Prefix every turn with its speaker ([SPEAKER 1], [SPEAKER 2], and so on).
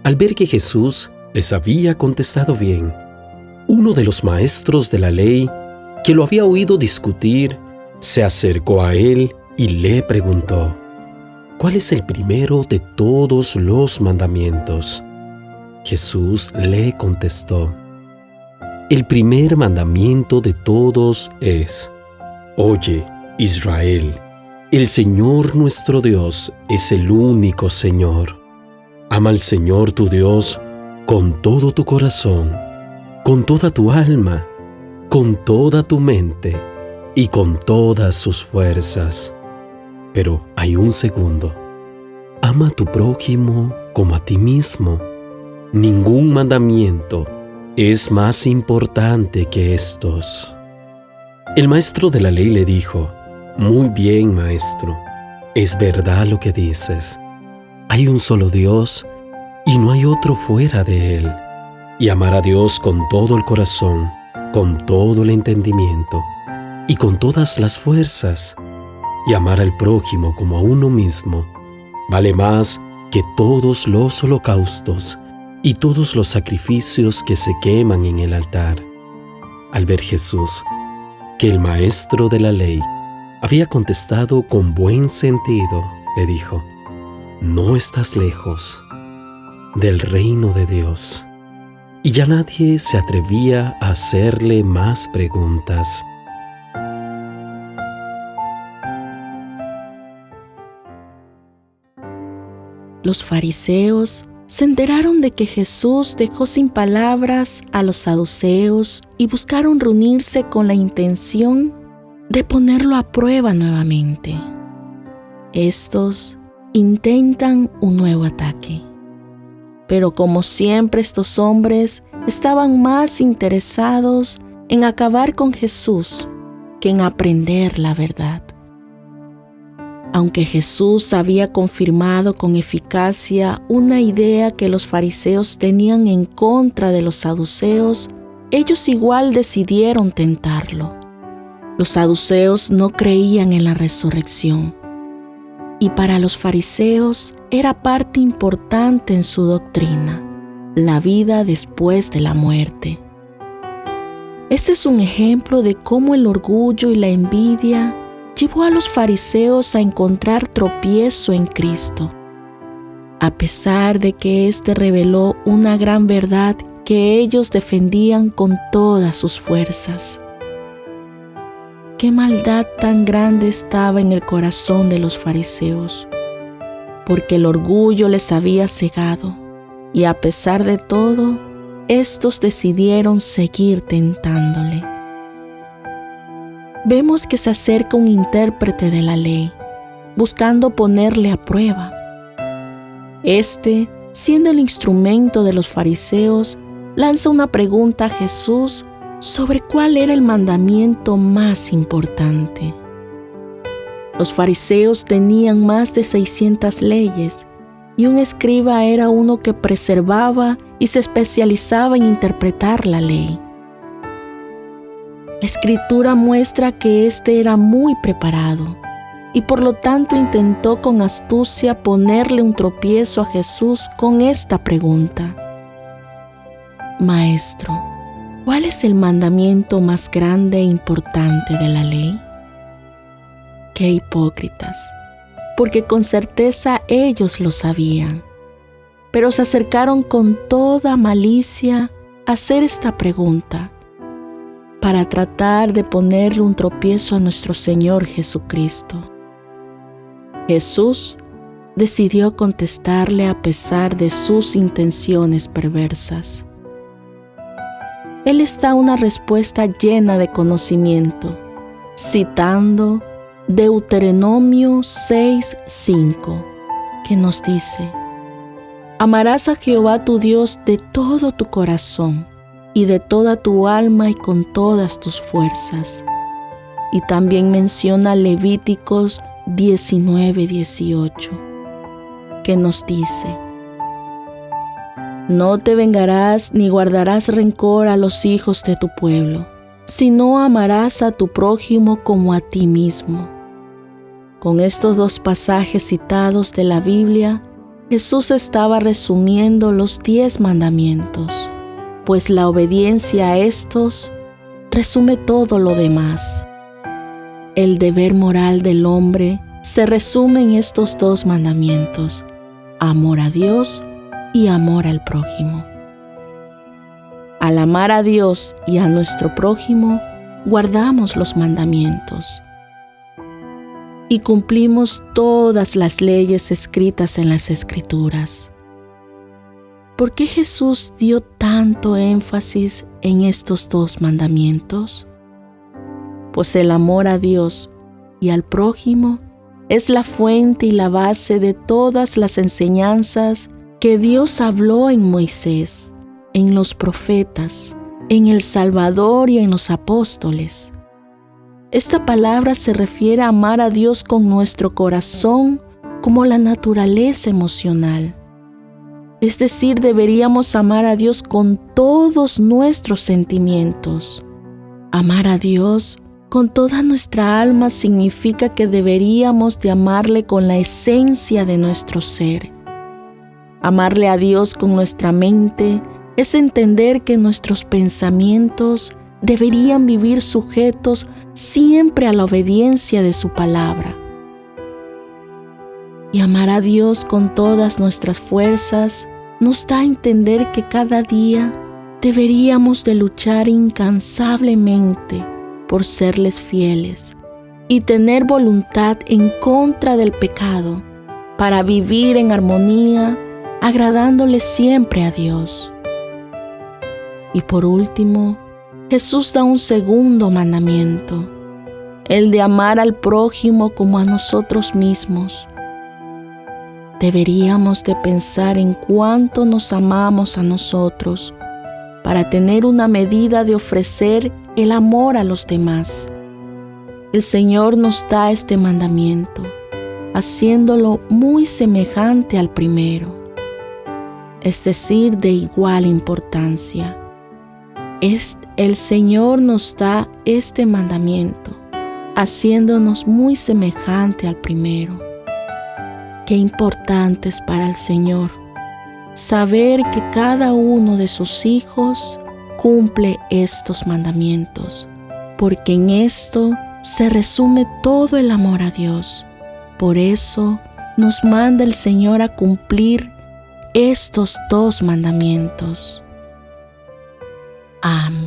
[SPEAKER 1] Al ver que Jesús les había contestado bien, uno de los maestros de la ley, que lo había oído discutir, se acercó a él y le preguntó: ¿cuál es el primero de todos los mandamientos? Jesús le contestó: el primer mandamiento de todos es: oye, Israel, el Señor nuestro Dios es el único Señor. Ama al Señor tu Dios con todo tu corazón, con toda tu alma, con toda tu mente y con todas sus fuerzas. Pero hay un segundo: ama a tu prójimo como a ti mismo. Ningún mandamiento es más importante que estos. El maestro de la ley le dijo: muy bien, maestro, es verdad lo que dices. Hay un solo Dios y no hay otro fuera de Él. Y amar a Dios con todo el corazón, con todo el entendimiento y con todas las fuerzas. Y amar al prójimo como a uno mismo vale más que todos los holocaustos y todos los sacrificios que se queman en el altar. Al ver Jesús que el maestro de la ley había contestado con buen sentido, le dijo: no estás lejos del reino de Dios. Y ya nadie se atrevía a hacerle más preguntas.
[SPEAKER 2] Los fariseos se enteraron de que Jesús dejó sin palabras a los saduceos y buscaron reunirse con la intención de ponerlo a prueba nuevamente. Estos intentan un nuevo ataque, pero como siempre estos hombres estaban más interesados en acabar con Jesús que en aprender la verdad. Aunque Jesús había confirmado con eficacia una idea que los fariseos tenían en contra de los saduceos, ellos igual decidieron tentarlo. Los saduceos no creían en la resurrección, y para los fariseos era parte importante en su doctrina, la vida después de la muerte. Este es un ejemplo de cómo el orgullo y la envidia llevó a los fariseos a encontrar tropiezo en Cristo, a pesar de que éste reveló una gran verdad que ellos defendían con todas sus fuerzas. Qué maldad tan grande estaba en el corazón de los fariseos, porque el orgullo les había cegado, y a pesar de todo, estos decidieron seguir tentándole. Vemos que se acerca un intérprete de la ley, buscando ponerle a prueba. Este, siendo el instrumento de los fariseos, lanza una pregunta a Jesús sobre cuál era el mandamiento más importante. Los fariseos tenían más de 600 leyes, y un escriba era uno que preservaba y se especializaba en interpretar la ley. La Escritura muestra que éste era muy preparado y por lo tanto intentó con astucia ponerle un tropiezo a Jesús con esta pregunta: Maestro, ¿cuál es el mandamiento más grande e importante de la ley? ¡Qué hipócritas! Porque con certeza ellos lo sabían, pero se acercaron con toda malicia a hacer esta pregunta para tratar de ponerle un tropiezo a nuestro Señor Jesucristo. Jesús decidió contestarle a pesar de sus intenciones perversas. Él les da una respuesta llena de conocimiento, citando Deuteronomio 6:5, que nos dice: Amarás a Jehová tu Dios de todo tu corazón y de toda tu alma y con todas tus fuerzas. Y también menciona Levíticos 19:18, que nos dice: No te vengarás ni guardarás rencor a los hijos de tu pueblo, sino amarás a tu prójimo como a ti mismo. Con estos dos pasajes citados de la Biblia, Jesús estaba resumiendo los 10 mandamientos, pues la obediencia a estos resume todo lo demás. El deber moral del hombre se resume en estos 2 mandamientos: amor a Dios y amor al prójimo. Al amar a Dios y a nuestro prójimo, guardamos los mandamientos y cumplimos todas las leyes escritas en las Escrituras. ¿Por qué Jesús dio tanto énfasis en estos 2 mandamientos? Pues el amor a Dios y al prójimo es la fuente y la base de todas las enseñanzas que Dios habló en Moisés, en los profetas, en el Salvador y en los apóstoles. Esta palabra se refiere a amar a Dios con nuestro corazón como la naturaleza emocional. Es decir, deberíamos amar a Dios con todos nuestros sentimientos. Amar a Dios con toda nuestra alma significa que deberíamos de amarle con la esencia de nuestro ser. Amarle a Dios con nuestra mente es entender que nuestros pensamientos deberían vivir sujetos siempre a la obediencia de su palabra. Y amar a Dios con todas nuestras fuerzas nos da a entender que cada día deberíamos de luchar incansablemente por serles fieles y tener voluntad en contra del pecado para vivir en armonía, agradándole siempre a Dios. Y por último, Jesús da un segundo mandamiento, el de amar al prójimo como a nosotros mismos. Deberíamos de pensar en cuánto nos amamos a nosotros para tener una medida de ofrecer el amor a los demás. El Señor nos da este mandamiento, haciéndolo muy semejante al primero, es decir, de igual importancia. El Señor nos da este mandamiento, haciéndonos muy semejante al primero. Qué importante es para el Señor saber que cada uno de sus hijos cumple estos mandamientos, porque en esto se resume todo el amor a Dios. Por eso nos manda el Señor a cumplir estos 2 mandamientos. Amén.